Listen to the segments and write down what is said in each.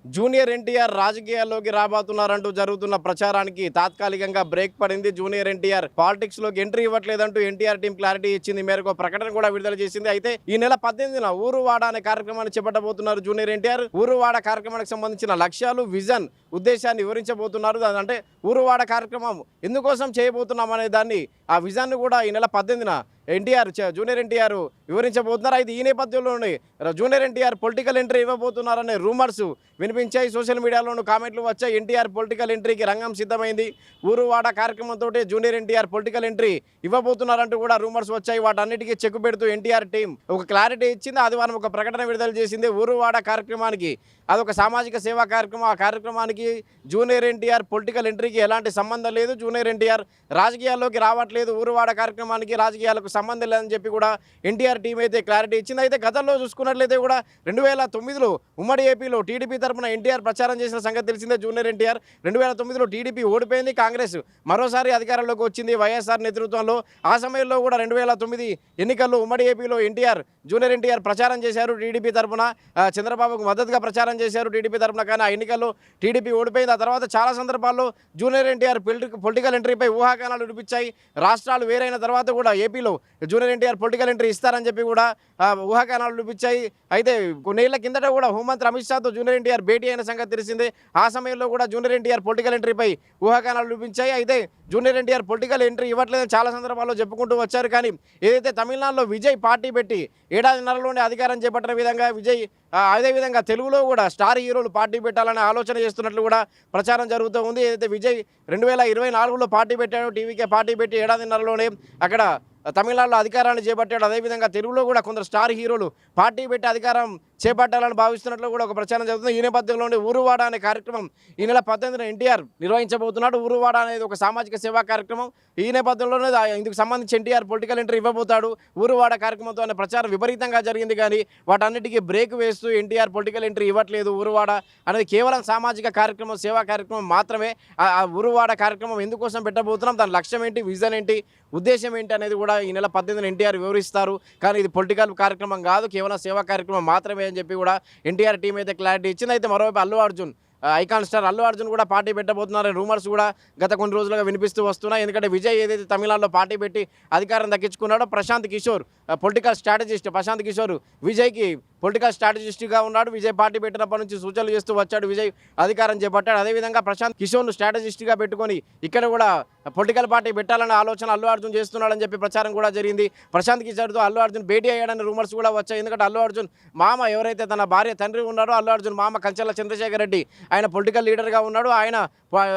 Junior NTR రాజకీయాల్లోకి రాబోతున్నారంటూ జరుగుతున్న ప్రచారానికి తాత్కాలికంగా బ్రేక్ పడింది. జూనియర్ ఎన్టీఆర్ పాలిటిక్స్ లోకి ఎంట్రీ ఇవ్వట్లేదంటూ ఎన్టీఆర్ టీం క్లారిటీ ఇచ్చింది. మేరకు ప్రకటన కూడా విడుదల చేసింది. అయితే ఈ నెల 18న ఊరువాడ అనే కార్యక్రమాన్ని చేపట్టబోతున్నారు జూనియర్ ఎన్టీఆర్. ఊరువాడ కార్యక్రమానికి సంబంధించిన లక్ష్యాలు, విజన్, ఉద్దేశాన్ని వివరించబోతున్నారు. అంటే ఊరువాడ కార్యక్రమం ఎందుకోసం చేయబోతున్నాం అనే దాన్ని, ఆ విజన్ కూడా ఈ నెల 18న జూనియర్ ఎన్టీఆర్ వివరించబోతున్నారు. అయితే ఈ నేపథ్యంలోనే జూనియర్ ఎన్టీఆర్ పొలిటికల్ ఎంట్రీ ఇవ్వబోతున్నారనే రూమర్స్ వినిపించాయి. సోషల్ మీడియాలోనూ కామెంట్లు వచ్చాయి. ఎన్టీఆర్ పొలిటికల్ ఎంట్రీకి రంగం సిద్ధమైంది. ఊరువాడ కార్యక్రమంతో జూనియర్ ఎన్టీఆర్ పొలిటికల్ ఎంట్రీ ఇవ్వబోతున్నారంటూ కూడా రూమర్స్ వచ్చాయి. వాటన్నిటికీ చెక్ పెడుతూ ఎన్టీఆర్ టీం ఒక క్లారిటీ ఇచ్చింది. ఆదివారం ఒక ప్రకటన విడుదల చేసింది. ఊరువాడ కార్యక్రమానికి అదొక సామాజిక సేవా కార్యక్రమం. ఆ కార్యక్రమానికి జూనియర్ ఎన్టీఆర్ పొలిటికల్ ఎంట్రీకి ఎలాంటి సంబంధం లేదు. జూనియర్ ఎన్టీఆర్ రాజకీయాల్లోకి రావట్లేదు. ఊరువాడ కార్యక్రమానికి రాజకీయాలకు సంబంధం లేదని చెప్పి కూడా ఎన్టీఆర్ టీం అయితే క్లారిటీ ఇచ్చింది. అయితే గతంలో చూసుకున్నట్లయితే కూడా 2009లో ఉమ్మడి ఏపీలో టీడీపీ తరఫున ఎన్టీఆర్ ప్రచారం చేసిన సంగతి తెలిసిందే. జూనియర్ ఎన్టీఆర్ 2009లో టీడీపీ ఓడిపోయింది. కాంగ్రెస్ మరోసారి అధికారంలోకి వచ్చింది వైఎస్ఆర్ నేతృత్వంలో. ఆ సమయంలో కూడా 2009 ఎన్నికల్లో ఉమ్మడి ఏపీలో జూనియర్ ఎన్టీఆర్ ప్రచారం చేశారు. టీడీపీ తరఫున చంద్రబాబుకు మద్దతుగా ప్రచారం చేశారు టీడీపీ తరఫున. కానీ ఆ ఎన్నికల్లో టీడీపీ ఓడిపోయింది. ఆ తర్వాత చాలా సందర్భాల్లో జూనియర్ ఎన్టీఆర్ పొలిటికల్ ఎంట్రీపై ఊహాగానాలు వినిపించాయి. రాష్ట్రాలు వేరైన తర్వాత కూడా ఏపీలో జూనియర్ ఎన్టీఆర్ పొలిటికల్ ఎంట్రీ ఇస్తారని చెప్పి కూడా ఊహాగానాలు వినిపించాయి. అయితే కొన్నేళ్ల కిందట కూడా హోంమంత్రి అమిత్ షాతో జూనియర్ ఎన్టీఆర్ భేటీ అయిన సంగతి తెలిసిందే. ఆ సమయంలో కూడా జూనియర్ ఎన్టీఆర్ పొలిటికల్ ఎంట్రీపై ఊహాగానాలు వినిపించాయి. అయితే జూనియర్ ఎన్టీఆర్ పొలిటికల్ ఎంట్రీ ఇవ్వట్లేదని చాలా సందర్భాల్లో చెప్పుకుంటూ వచ్చారు. కానీ ఏదైతే తమిళనాడులో విజయ్ పార్టీ పెట్టి ఏడాదిన్నరలోనే అధికారం చేపట్టిన విధంగా అదేవిధంగా తెలుగులో కూడా స్టార్ హీరోలు పార్టీ పెట్టాలనే ఆలోచన చేస్తున్నట్లు కూడా ప్రచారం జరుగుతూ ఉంది. ఏదైతే విజయ్ 2024లో పార్టీ పెట్టాడో, టీవీకే పార్టీ పెట్టి ఏడాదిన్నరలోనే అక్కడ తమిళనాడులో అధికారాన్ని చేపట్టాడు. అదేవిధంగా తెలుగులో కూడా కొందరు స్టార్ హీరోలు పార్టీ పెట్టి అధికారం చేపట్టాలని భావిస్తున్నట్లు కూడా ఒక ప్రచారం జరుగుతుంది. ఈ నేపథ్యంలోనే ఊరువాడ అనే కార్యక్రమం ఈ నెల 18న ఎన్టీఆర్ నిర్వహించబోతున్నాడు. ఊరువాడ అనేది ఒక సామాజిక సేవా కార్యక్రమం. ఈ నేపథ్యంలోనే ఇందుకు సంబంధించి ఎన్టీఆర్ పొలిటికల్ ఎంట్రీ ఇవ్వబోతాడు. ఊరువాడ కార్యక్రమంతో అనే ప్రచారం విపరీతంగా జరిగింది. కానీ వాటన్నిటికీ బ్రేక్ వేస్తూ ఎన్టీఆర్ పొలిటికల్ ఎంట్రీ ఇవ్వట్లేదు. ఊరువాడ అనేది కేవలం సామాజిక కార్యక్రమం, సేవా కార్యక్రమం మాత్రమే. ఆ ఊరువాడ కార్యక్రమం ఎందుకోసం పెట్టబోతున్నాం, దాని లక్ష్యం ఏంటి, విజన్ ఏంటి, ఉద్దేశం ఏంటి అనేది కూడా ఈ నెల 18న ఎన్టీఆర్ వివరిస్తారు. కానీ ఇది పొలిటికల్ కార్యక్రమం కాదు, కేవలం సేవా కార్యక్రమం మాత్రమే అని చెప్పి కూడా ఎన్టీఆర్ టీం అయితే క్లారిటీ ఇచ్చింది. అయితే మరోవైపు అల్లు అర్జున్, ఐకాన్ స్టార్ అల్లు అర్జున్ కూడా పార్టీ పెట్టబోతున్నారని రూమర్స్ కూడా గత కొన్ని రోజులుగా వినిపిస్తూ వస్తున్నాయి. ఎందుకంటే విజయ్ ఏదైతే తమిళనాడులో పార్టీ పెట్టి అధికారం దక్కించుకున్నాడో, ప్రశాంత్ కిషోర్ పొలిటికల్ స్ట్రాటజిస్ట్ ప్రశాంత్ కిషోర్ విజయ్కి పొలిటికల్ స్ట్రాటజిస్ట్గా ఉన్నాడు. విజయ్ పార్టీ పెట్టినప్పటి నుంచి సూచనలు చేస్తూ వచ్చాడు. విజయ్ అధికారం చేపట్టాడు. అదేవిధంగా ప్రశాంత్ కిషోర్ను స్ట్రాటజిస్ట్గా పెట్టుకొని ఇక్కడ కూడా పొలిటికల్ పార్టీ పెట్టాలనే ఆలోచన అల్లు అర్జున్ చేస్తున్నాడని చెప్పి ప్రచారం కూడా జరిగింది. ప్రశాంత్ కిషోర్తో అల్లు అర్జున్ భేటీ అయ్యాడని రూమర్స్ కూడా వచ్చాయి. ఎందుకంటే అల్లు అర్జున్ మామ ఎవరైతే తన భార్య తండ్రి ఉన్నాడో, అల్లు అర్జున్ మామ కంచెల చంద్రశేఖర్ రెడ్డి ఆయన పొలిటికల్ లీడర్గా ఉన్నాడు. ఆయన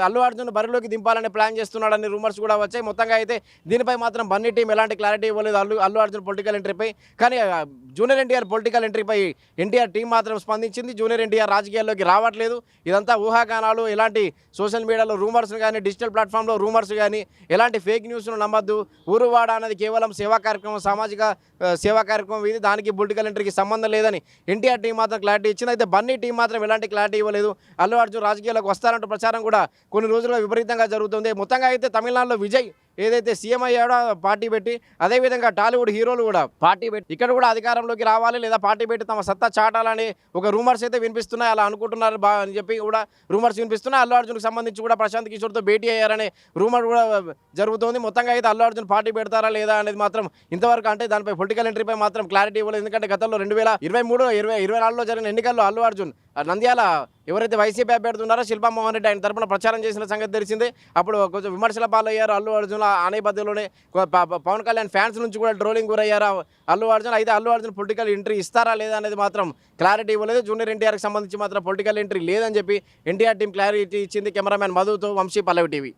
అల్లు అర్జున్ బరిలోకి దింపాలని ప్లాన్ చేస్తున్నాడని రూమర్స్ కూడా వచ్చాయి. మొత్తంగా అయితే దీనిపై మాత్రం బన్నీ టీం ఎలాంటి క్లారిటీ ఇవ్వలేదు అల్లు అర్జున్ పొలిటికల్ ఎంట్రీపై. కానీ జూనియర్ ఎన్టీఆర్ పొలిటికల్ ఎంట్రీపై ఎన్టీఆర్ టీం మాత్రం స్పందించింది. జూనియర్ ఎన్టీఆర్ రాజకీయాల్లోకి రావట్లేదు, ఇదంతా ఊహాగానాలు, ఎలాంటి సోషల్ మీడియాలో రూమర్స్ కానీ, డిజిటల్ ప్లాట్ఫామ్లో రూమర్స్ కానీ, ఎలాంటి ఫేక్ న్యూస్ను నమ్మద్దు. ఊరువాడ అనేది కేవలం సేవా కార్యక్రమం, సామాజిక సేవా కార్యక్రమం. ఇది దానికి పొలిటికల్ ఎంట్రీకి సంబంధం లేదని ఎన్టీఆర్ టీం మాత్రం క్లారిటీ ఇచ్చింది. అయితే బన్నీ టీం మాత్రం ఎలాంటి క్లారిటీ ఇవ్వలేదు. అల్లు అర్జున్ రాజకీయాలకు వస్తారంటూ ప్రచారం కూడా కొన్ని రోజులుగా విపరీతంగా జరుగుతుంది. మొత్తంగా అయితే తమిళనాడులో విజయ్ ఏదైతే సీఎం అయ్యాడో పార్టీ పెట్టి, అదేవిధంగా టాలీవుడ్ హీరోలు కూడా పార్టీ పెట్టి ఇక్కడ కూడా అధికారంలోకి రావాలి, లేదా పార్టీ పెట్టి తమ సత్తా చాటాలని ఒక రూమర్స్ అయితే వినిపిస్తున్నాయి. అలా అనుకుంటున్నారు అని చెప్పి కూడా రూమర్స్ వినిపిస్తున్నాయి. అల్లు అర్జున్కి సంబంధించి కూడా ప్రశాంత్ కిషోర్తో భేటీ అయ్యారనే రూమర్ కూడా జరుగుతోంది. మొత్తంగా అయితే అల్లు అర్జున్ పార్టీ పెడతారా లేదా అనేది మాత్రం ఇంతవరకు, అంటే దానిపై పొలిటికల్ ఎంట్రీపై మాత్రం క్లారిటీ ఇవ్వలేదు. ఎందుకంటే గతంలో 2023-24లో జరిగిన ఎన్నికల్లో అల్లు అర్జున్ నంద్యాల ఎవరైతే వైసీపీ అభ్యర్థి ఉన్నారో శిల్పా మోహన్ రెడ్డి ఆయన తరపున ప్రచారం చేసిన సంగతి తెలిసిందే. అప్పుడు కొంచెం విమర్శల పాలయ్యారు అల్లు అర్జున్. ఆ నేపథ్యంలోనే పవన్ కళ్యాణ్ ఫ్యాన్స్ నుంచి కూడా ట్రోలింగ్ గురయ్యారు అల్లు అర్జున్. అయితే అల్లు అర్జున్ పొలిటికల్ ఎంట్రీ ఇస్తారా లేదా అనేది మాత్రం క్లారిటీ ఇవ్వలేదు. జూనియర్ ఎన్టీఆర్కి సంబంధించి మాత్రం పొలిటికల్ ఎంట్రీ లేదని చెప్పి ఎన్టీఆర్ టీం క్లారిటీ ఇచ్చింది. కెమెరామ్యాన్ మధుతో వంశీ, పల్లవి టీవీ.